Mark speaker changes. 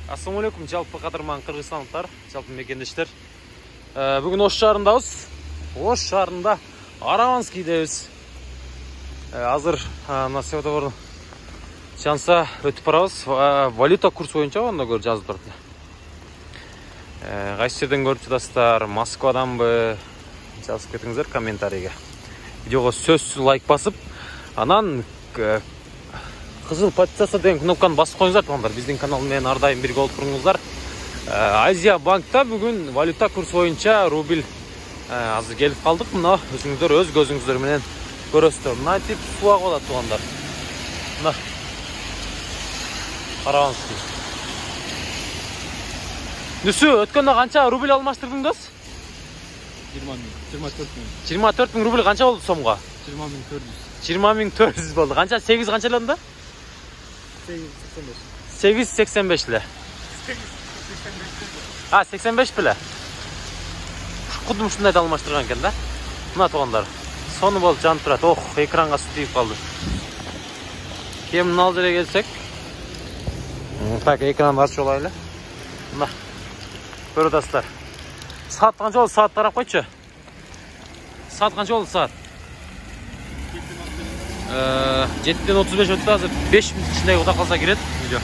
Speaker 1: Assalamu alaikum, жалпы кадырман кыргызстандыктар, жалпы мекендештер. Бүгүн Ош шаарындабыз. Ош шаарында Араванскийдебиз. Азыр мына светофордун чанса өтүп барабыз. Валюта курсу боюнча анда көрүп жазып турат. Кайсы жерден көрүп жатасыздар? Москваданбы? Жазып кетиңиздер комментарийге. Видеого сөзсүз лайк басып, анан кызыл подписаться деген кнопканы басып коюңуздар тугандар. Биздин канал менен ар дайым бирге болуп туруңуздар. Азия банкта бүгүн валюта курсу боюнча рубль азыр келип калдык. Мына өзүңүздөр өз көзүңүздөр менен көрөсүздөр. Мына тип сууга болот тугандар. Мына Араванский. Нүсү өткөндө канча рубль алмаштырдыңыз? 24 миң рубль канча болду сомго? 20.400 болду. Канча 8 канчаланды? 8.85 эле. 85 беле. Кудум ушундай алмаштырган экен да. Мына тугандар. Сону болуп жанып турат. Ох, экранга суу тийип калды. Кемин ал жерге келсек. Так, экранды ачып алайлы. Мына. Көрүп атасыздар. Saat kança oldu? Saat taraf koyçu. Saat kança oldu saat? 7'den 35 öttü hazır. 5 minut içinde oda kalsa girer video.